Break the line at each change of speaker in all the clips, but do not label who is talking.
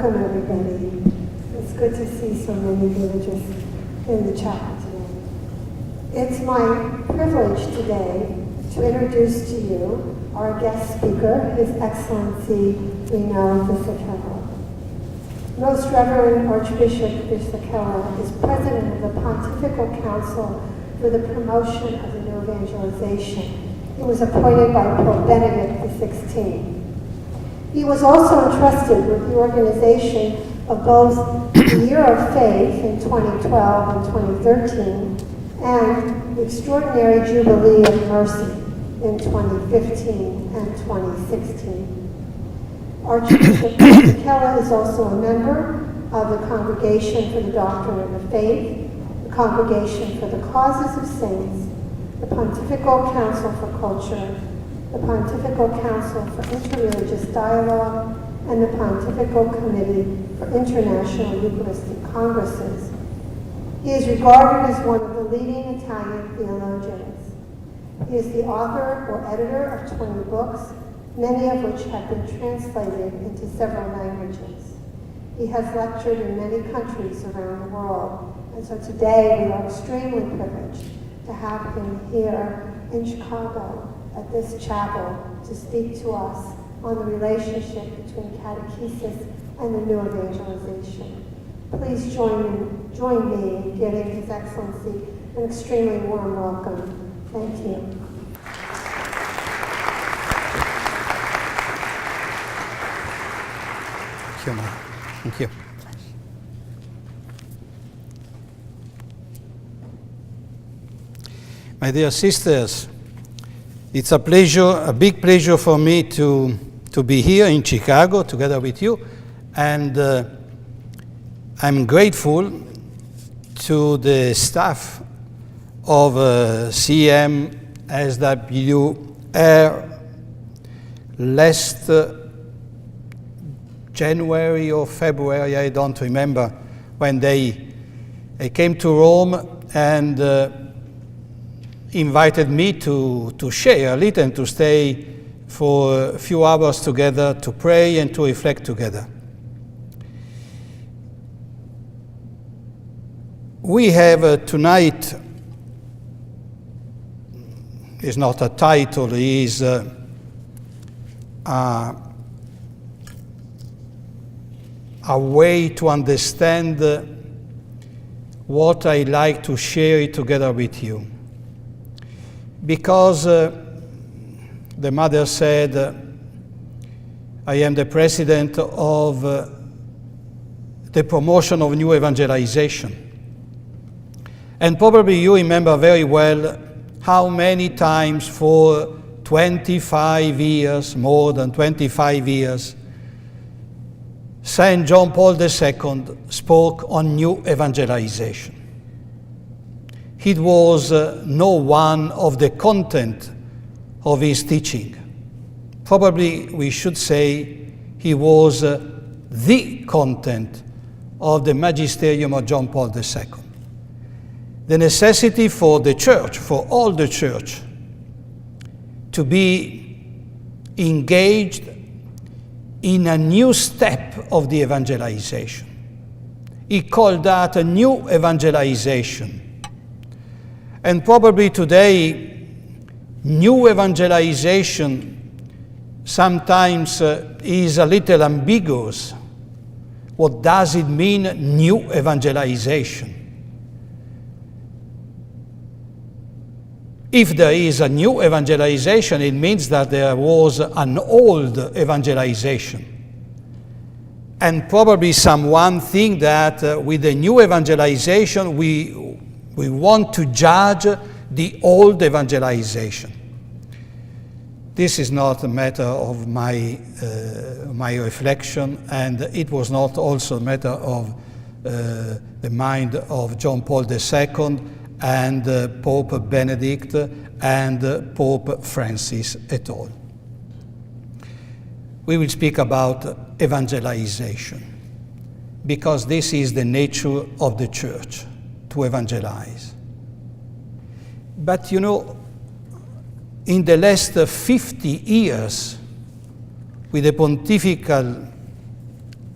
Welcome, everybody. It's good to see so many villagers in the chapel today. It's my privilege today to introduce to you our guest speaker, His Excellency Rino Fisichella. Most Reverend Archbishop Fisichella is President of the Pontifical Council for the Promotion of the New Evangelization. He was appointed by Pope Benedict XVI. He was also entrusted with the organization of both the Year of Faith in 2012 and 2013 and the Extraordinary Jubilee of Mercy in 2015 and 2016. Archbishop Fisichella is also a member of the Congregation for the Doctrine of the Faith, the Congregation for the Causes of Saints, the Pontifical Council for Culture, the Pontifical Council for Interreligious Dialogue, and the Pontifical Committee for International Eucharistic Congresses. He is regarded as one of the leading Italian theologians. He is the author or editor of 20 books, many of which have been translated into several languages. He has lectured in many countries around the world, and so today we are extremely privileged to have him here in Chicago at this chapel to speak to us on the relationship between catechesis and the new evangelization. Please join me in giving His Excellency an extremely warm welcome. Thank you.
Thank you, Mara. Thank you. My dear sisters, it's a pleasure, a big pleasure for me to be here in Chicago together with you, and I'm grateful to the staff of CMSWR last January or February, I don't remember, when they came to Rome and invited me to share a little and to stay for a few hours together to pray and to reflect together. We have tonight, is not a title, is a way to understand what I like to share together with you. Because the mother said, I am the president of the promotion of new evangelization. And probably you remember very well how many times for 25 years, more than 25 years, Saint John Paul II spoke on new evangelization. It was no one of the content of his teaching. Probably we should say he was the content of the magisterium of John Paul II. The necessity for the church, for all the church, to be engaged in a new step of the evangelization. He called that a new evangelization. And probably today, new evangelization sometimes is a little ambiguous. What does it mean, new evangelization? If there is a new evangelization, it means that there was an old evangelization. And probably someone think that with the new evangelization, we want to judge the old evangelization. This is not a matter of my reflection, and it was not also a matter of the mind of John Paul II and Pope Benedict and Pope Francis at all. We will speak about evangelization, because this is the nature of the church, to evangelize. But you know, in the last 50 years, with the pontifical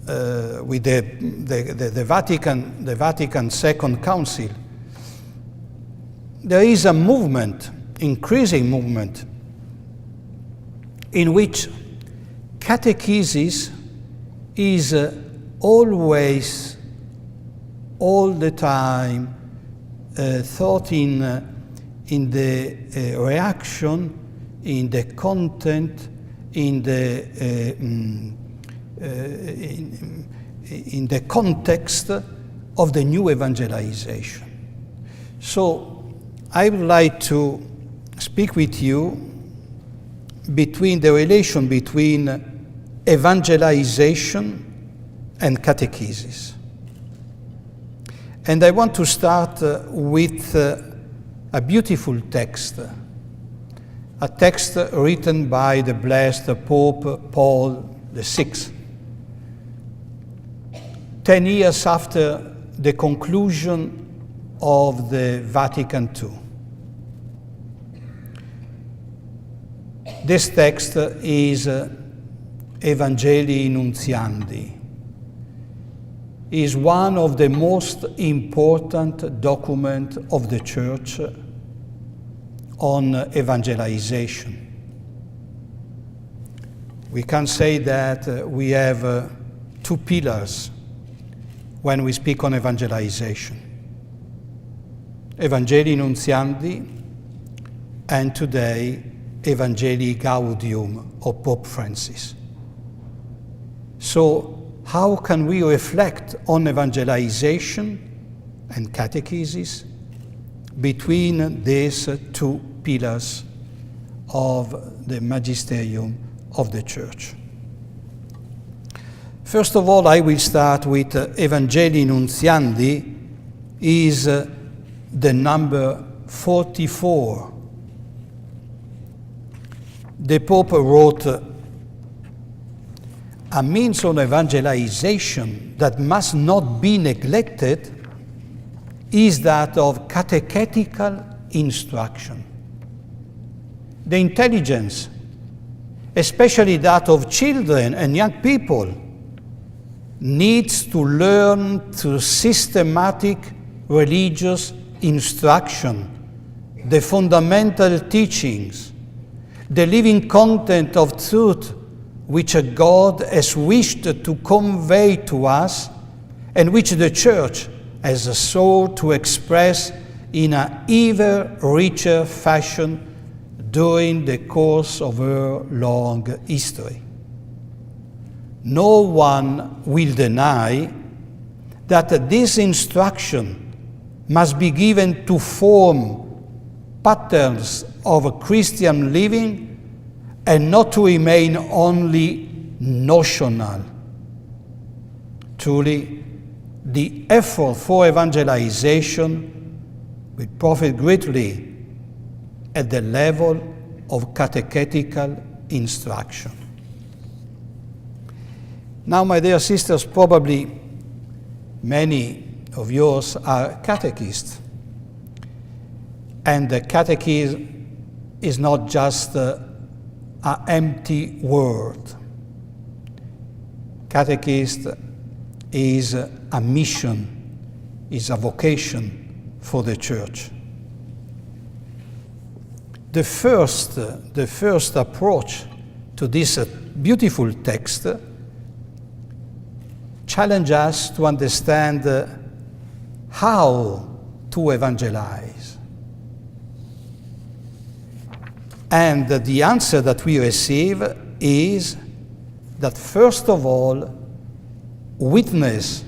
with the Vatican Second Council, there is a movement, increasing movement, in which catechesis is always, all the time, thought in the reaction, in the content, in the context of the new evangelization. So I would like to speak with you between the relation between evangelization and catechesis. And I want to start with a beautiful text, a text written by the blessed Pope Paul VI, 10 years after the conclusion of the Vatican II. This text is Evangelii Nuntiandi, is one of the most important documents of the Church on evangelization. We can say that we have two pillars when we speak on evangelization. Evangelii Nuntiandi, and today Evangelii Gaudium of Pope Francis. So how can we reflect on evangelization and catechesis between these two pillars of the magisterium of the Church? First of all, I will start with Evangelii Nuntiandi is the number 44. The Pope wrote, a means of evangelization that must not be neglected is that of catechetical instruction. The intelligence, especially that of children and young people, needs to learn through systematic religious instruction the fundamental teachings, the living content of truth which God has wished to convey to us and which the Church has sought to express in an ever richer fashion during the course of her long history. No one will deny that this instruction must be given to form patterns of Christian living and not to remain only notional. Truly, the effort for evangelization will profit greatly at the level of catechetical instruction. Now, my dear sisters, probably many of yours are catechists. And the catechism is not just an empty word. Catechist is a mission, is a vocation for the Church. The first approach to this beautiful text challenges us to understand how to evangelize. And the answer that we receive is that, first of all, witness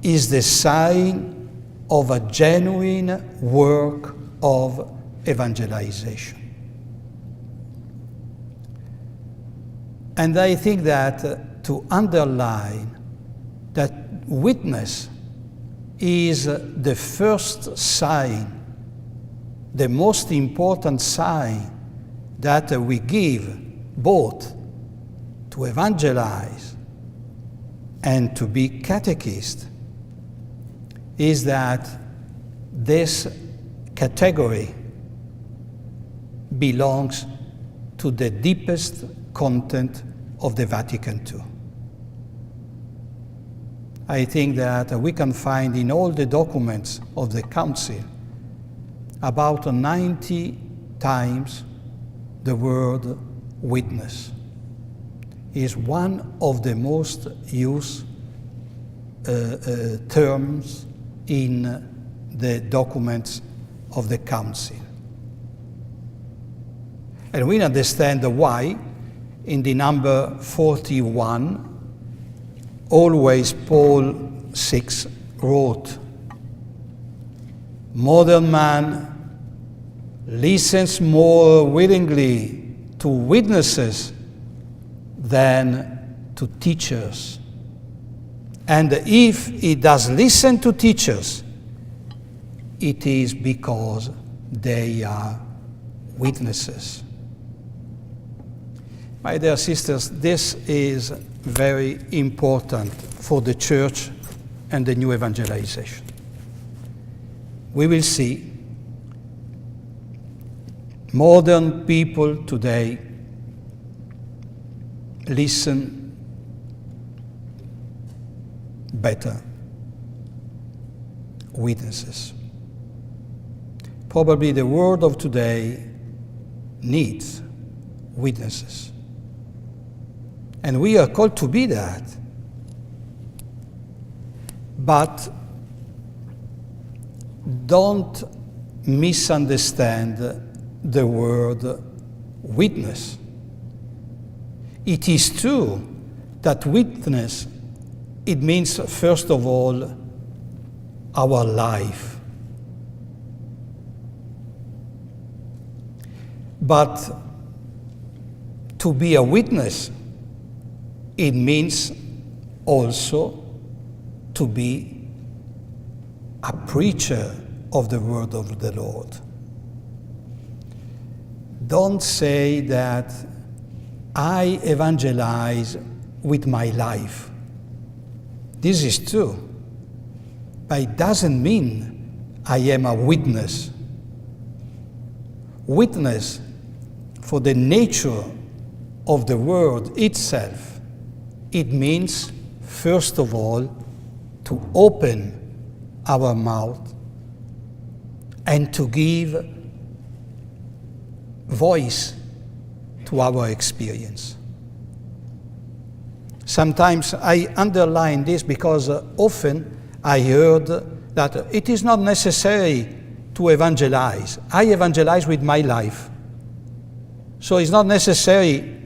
is the sign of a genuine work of evangelization. And I think that to underline that witness is the first sign, the most important sign that we give both to evangelize and to be catechist, is that this category belongs to the deepest content of the Vatican II. I think that we can find in all the documents of the Council about 90 times the word witness. Is one of the most used terms in the documents of the Council. And we understand why in the number 41, always Paul VI wrote, "Modern man listens more willingly to witnesses than to teachers. And if he does listen to teachers, it is because they are witnesses." My dear sisters, this is very important for the Church and the new evangelization. We will see modern people today listen better. Witnesses. Probably the world of today needs witnesses. And we are called to be that. But don't misunderstand the word witness. It is true that witness, it means first of all our life. But to be a witness, it means also to be a preacher of the word of the Lord. Don't say that I evangelize with my life. This is true, but it doesn't mean I am a witness. Witness for the nature of the word itself, it means, first of all, to open our mouth and to give voice to our experience. Sometimes I underline this because often I heard that it is not necessary to evangelize. I evangelize with my life. So it's not necessary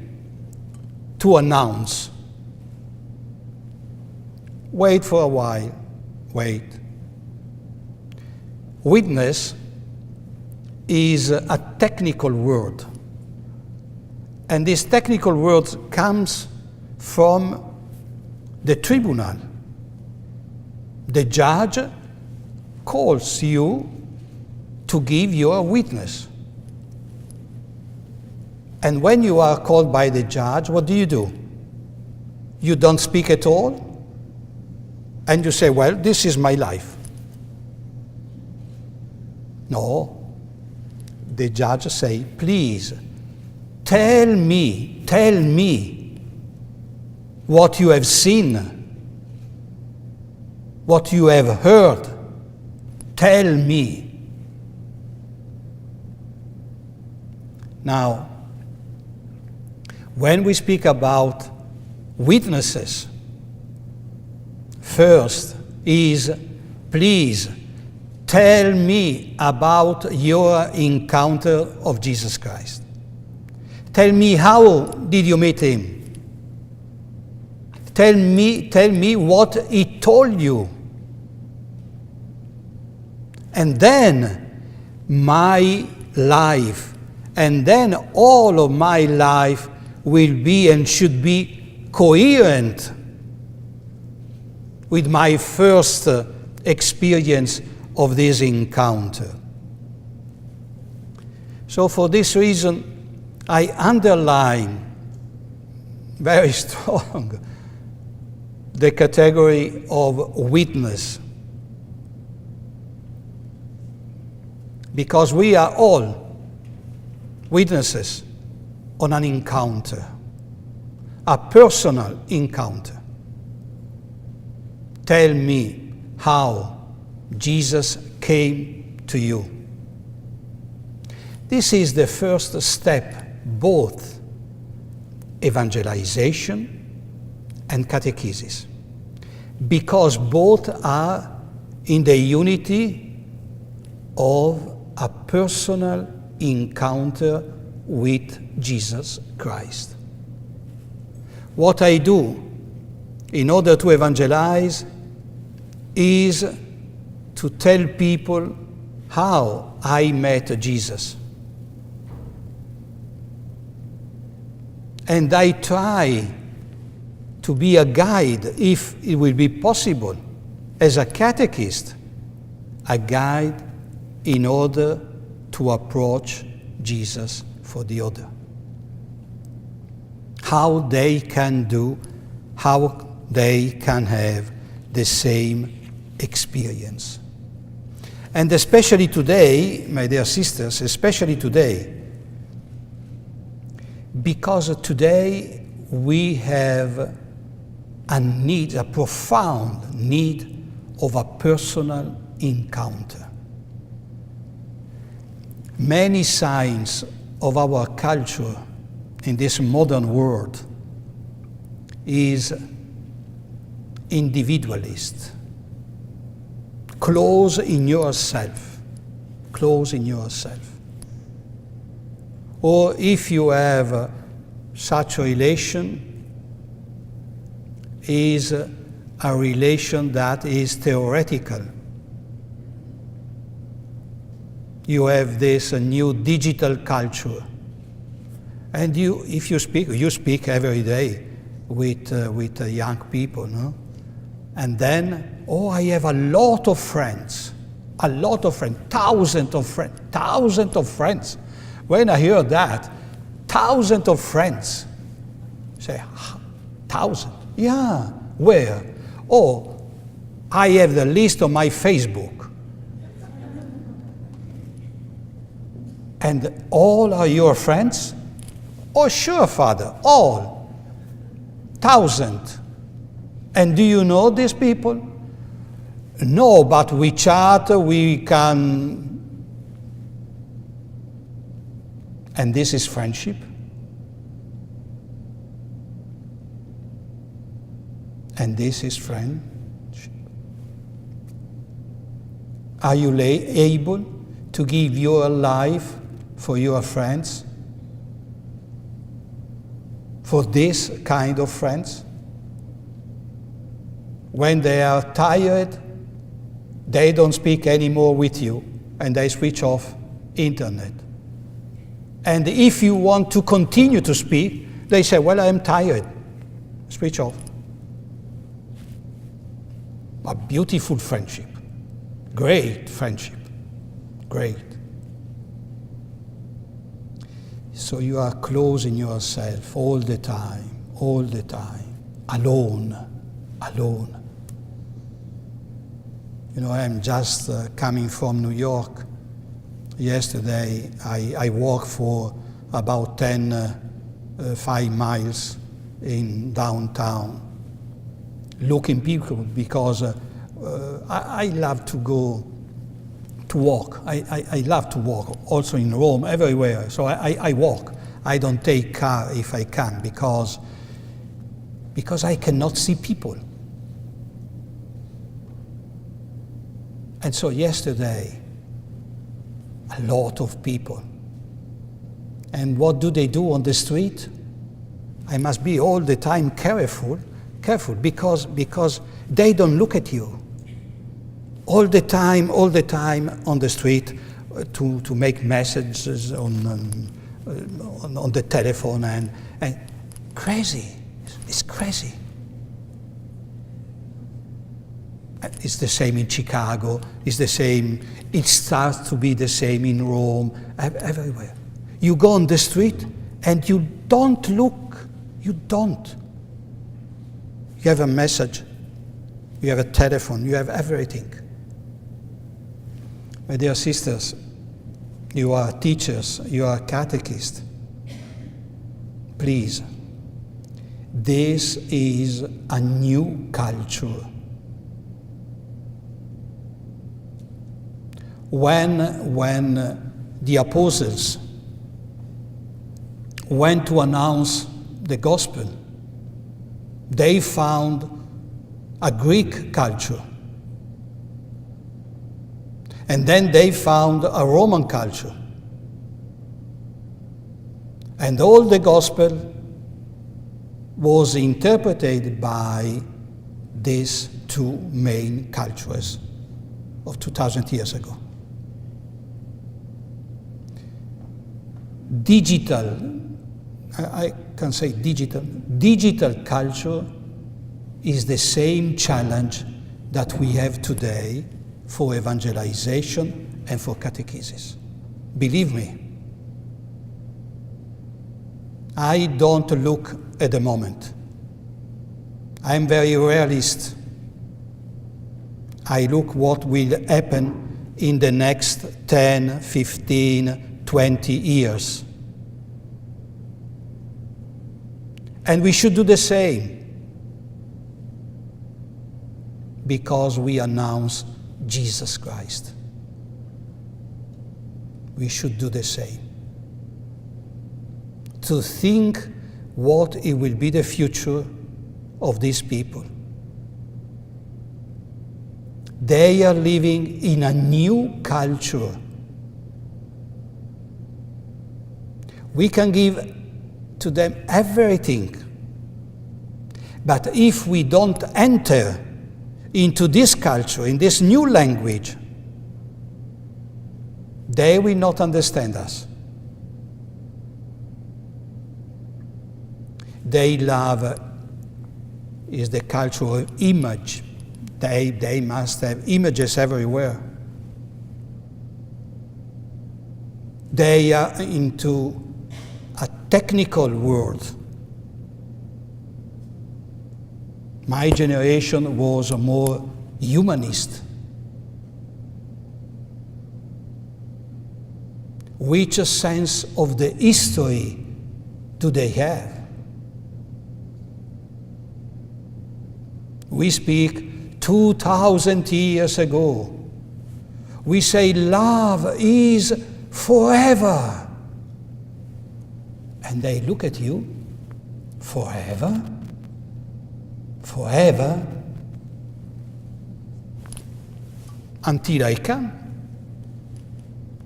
to announce. Wait for a while. Wait. Witness is a technical word. And this technical word comes from the tribunal. The judge calls you to give your witness. And when you are called by the judge, what do? You don't speak at all? And you say, well, this is my life. No. The judge say, please, tell me what you have seen, what you have heard. Tell me. Now, when we speak about witnesses, first is, please, tell me about your encounter of Jesus Christ. Tell me, how did you meet him? Tell me what he told you. And then my life, and then all of my life will be and should be coherent with my first experience of this encounter. So for this reason, I underline very strong the category of witness, because we are all witnesses on an encounter, a personal encounter. tell me how Jesus came to you. This is the first step, both evangelization and catechesis, because both are in the unity of a personal encounter with Jesus Christ. What I do in order to evangelize is to tell people how I met Jesus. And I try to be a guide, if it will be possible, as a catechist, a guide in order to approach Jesus for the other. How they can have the same experience. And especially today, my dear sisters, especially today, because today we have a profound need of a personal encounter. Many signs of our culture in this modern world is individualist. Close in yourself. Close in yourself. Or if you have such a relation, is a relation that is theoretical. You have this new digital culture. And if you speak every day with young people, no? And then, I have a lot of friends, thousands of friends. When I hear that, thousands of friends, say, 1,000? Yeah, where? I have the list on my Facebook. And all are your friends? Oh, sure, Father, all. 1,000. And do you know these people? No, but we chat, we can. And this is friendship? And this is friendship? Are you able to give your life for your friends? For this kind of friends? When they are tired, they don't speak anymore with you and they switch off internet. And if you want to continue to speak, they say, well, I'm tired. Switch off. A beautiful friendship. Great friendship. Great. So you are closing yourself all the time, alone. You know, I'm just coming from New York. Yesterday, I walked for about 5 miles in downtown, looking people, because I love to go to walk. I love to walk, also in Rome, everywhere. So I walk. I don't take car if I can, because I cannot see people. And so yesterday, a lot of people. And what do they do on the street? I must be all the time careful, because they don't look at you. All the time on the street to make messages on the telephone and crazy. It's crazy. It's the same in Chicago. It's the same. It starts to be the same in Rome. Everywhere. You go on the street and you don't look. You don't. You have a message. You have a telephone. You have everything. My dear sisters, you are teachers. You are catechists. Please. This is a new culture. when the apostles went to announce the gospel, they found a Greek culture. And then they found a Roman culture. And all the gospel was interpreted by these two main cultures of 2,000 years ago. I can say digital culture is the same challenge that we have today for evangelization and for catechesis. Believe me, I don't look at the moment. I'm very realist. I look what will happen in the next 10, 15, 20 years. And we should do the same, because we announce Jesus Christ. We should do the same. To think what it will be the future of these people. They are living in a new culture. We can give to them everything. But if we don't enter into this culture, in this new language, they will not understand us. They love is the culture of image. They must have images everywhere. They are into a technical world. My generation was more humanist. Which sense of the history do they have? We speak 2,000 years ago. We say love is forever. And they look at you, forever? Forever? Until I come?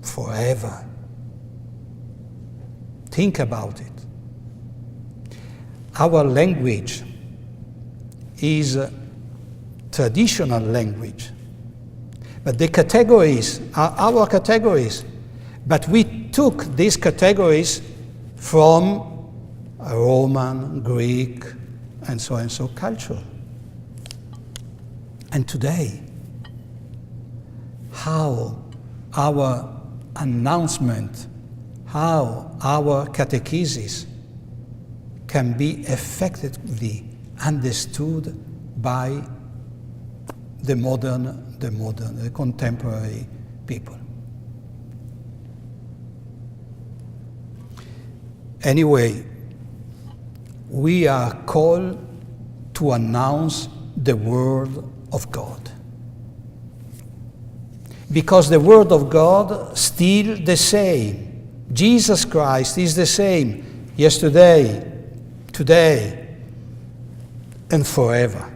Forever. Think about it. Our language is a traditional language, but the categories are our categories. But we took these categories from Roman, Greek, and so culture. And today, how our announcement, how our catechesis can be effectively understood by the contemporary people. Anyway, we are called to announce the Word of God. Because the Word of God still the same. Jesus Christ is the same yesterday, today, and forever.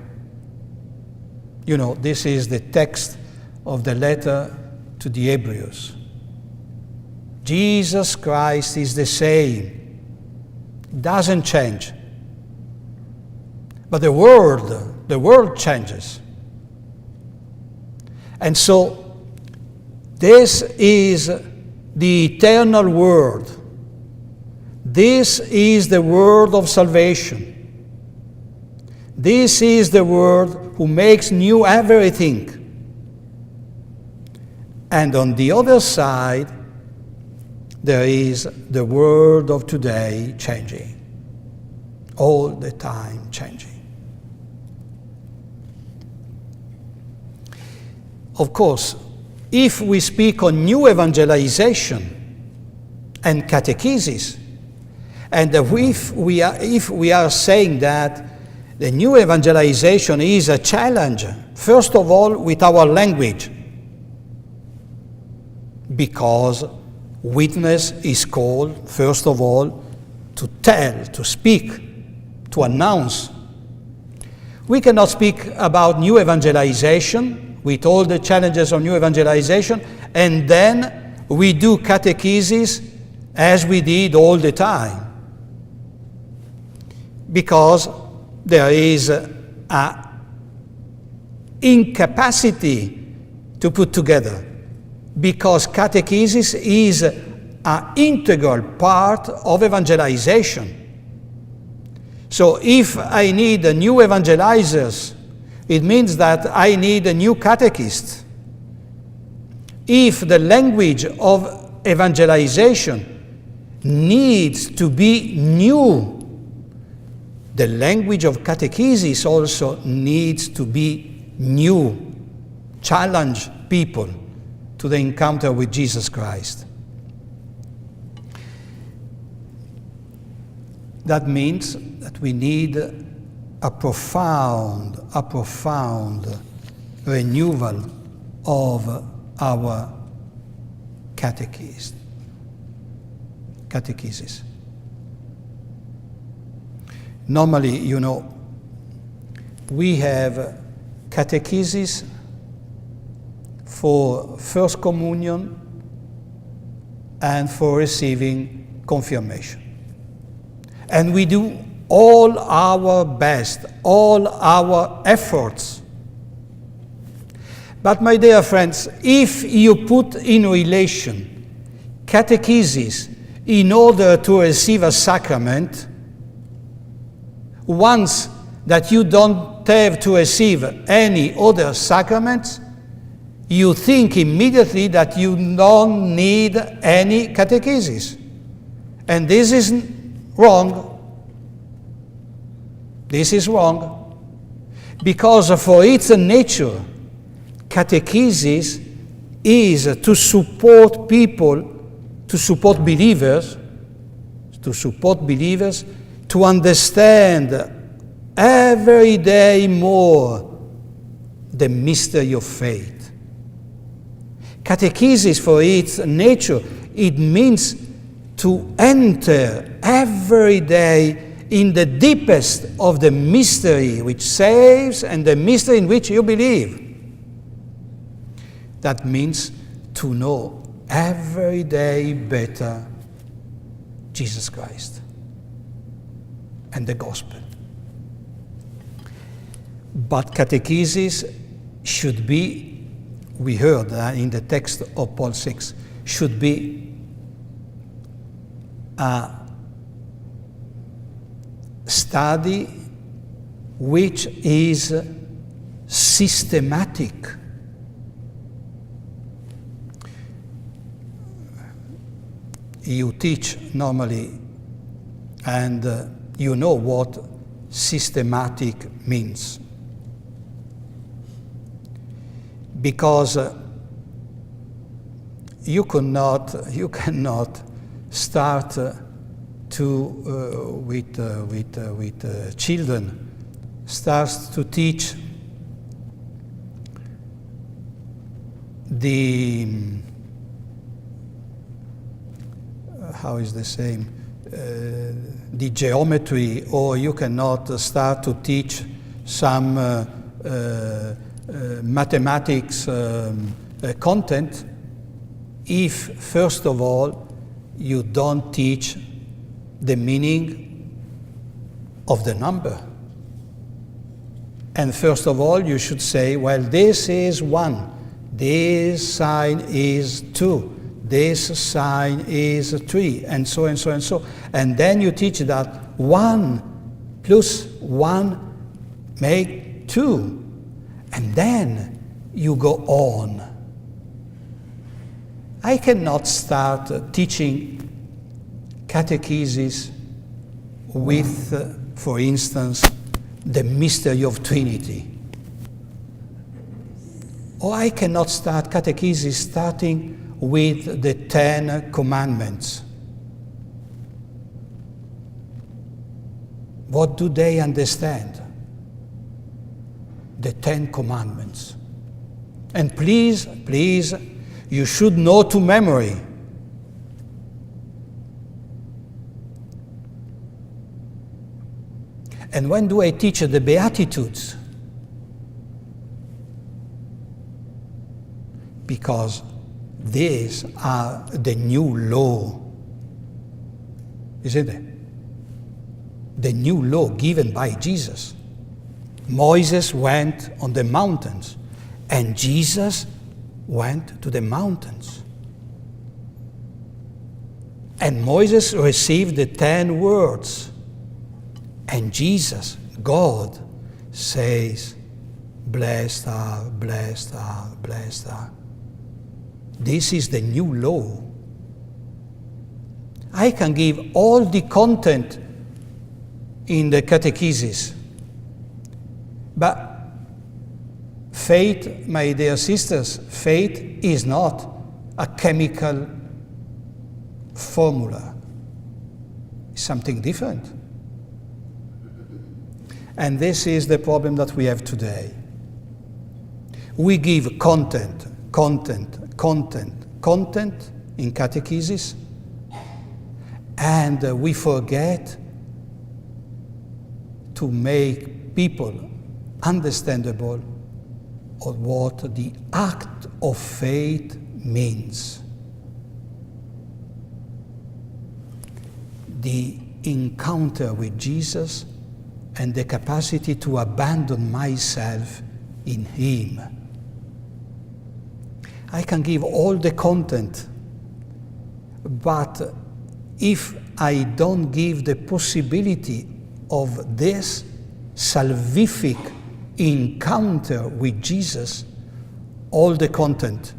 You know, this is the text of the letter to the Hebrews. Jesus Christ is the same. Doesn't change. But the world changes. And so, this is the eternal Word. This is the Word of salvation. This is the Word who makes new everything. And on the other side, there is the world of today changing. All the time changing. Of course, if we speak on new evangelization and catechesis, and if we are saying that the new evangelization is a challenge, first of all, with our language. Because witness is called, first of all, to tell, to speak, to announce. We cannot speak about new evangelization with all the challenges of new evangelization, and then we do catechesis as we did all the time. Because there is an incapacity to put together. Because catechesis is an integral part of evangelization. So if I need new evangelizers, it means that I need a new catechist. If the language of evangelization needs to be new, the language of catechesis also needs to be new. Challenge people to the encounter with Jesus Christ. That means that we need a profound renewal of our catechesis. Normally, we have catechesis for First Communion and for receiving confirmation. And we do all our best, all our efforts. But my dear friends, if you put in relation catechesis in order to receive a sacrament, once that you don't have to receive any other sacraments, you think immediately that you don't need any catechesis. And this is wrong. This is wrong. Because for its nature, catechesis is to support people, to support believers, to understand every day more the mystery of faith. Catechesis, for its nature, it means to enter every day in the deepest of the mystery which saves and the mystery in which you believe. That means to know every day better Jesus Christ and the gospel. But catechesis should be, we heard in the text of Paul 6, should be a study which is systematic. You teach normally, and you know what systematic means. Because you cannot start with children, starts to teach the the geometry, or you cannot start to teach some mathematics content if, first of all, you don't teach the meaning of the number. And first of all, you should say, well, this is 1, this sign is 2, this sign is 3, and so and so and so. And then you teach that 1 plus 1 make 2. And then you go on. I cannot start teaching catechesis with, for instance, the mystery of Trinity. Or I cannot start catechesis starting with the 10 Commandments. What do they understand? The 10 Commandments. And please, You should know to memory. And when do I teach the Beatitudes? Because these are the new law, isn't it? The new law given by Jesus. Moses went on the mountains, and Jesus went to the mountains. And Moses received the 10 words. And Jesus, God, says, blessed are, blessed are, blessed are. This is the new law. I can give all the content in the Catechesis, but faith, my dear sisters, faith is not a chemical formula. It's something different. And this is the problem that we have today. We give content in catechesis, and we forget to make people understandable of what the act of faith means. The encounter with Jesus and the capacity to abandon myself in Him. I can give all the content, but if I don't give the possibility of this salvific encounter with Jesus, all the content,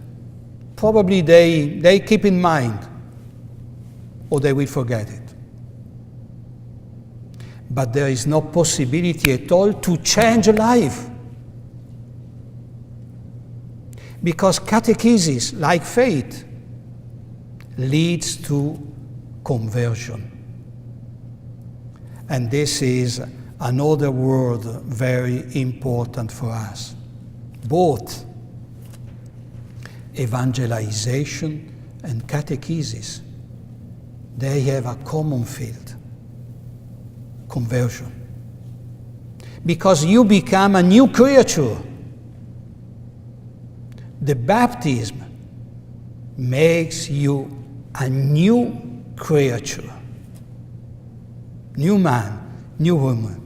probably they keep in mind, or they will forget it. But there is no possibility at all to change life. Because catechesis, like faith, leads to conversion. And this is another word very important for us. Both evangelization and catechesis, they have a common field: conversion. Because you become a new creature. The baptism makes you a new creature. New man, new woman,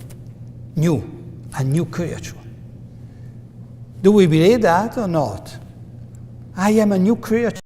a new creature. Do we believe that or not? I am a new creature.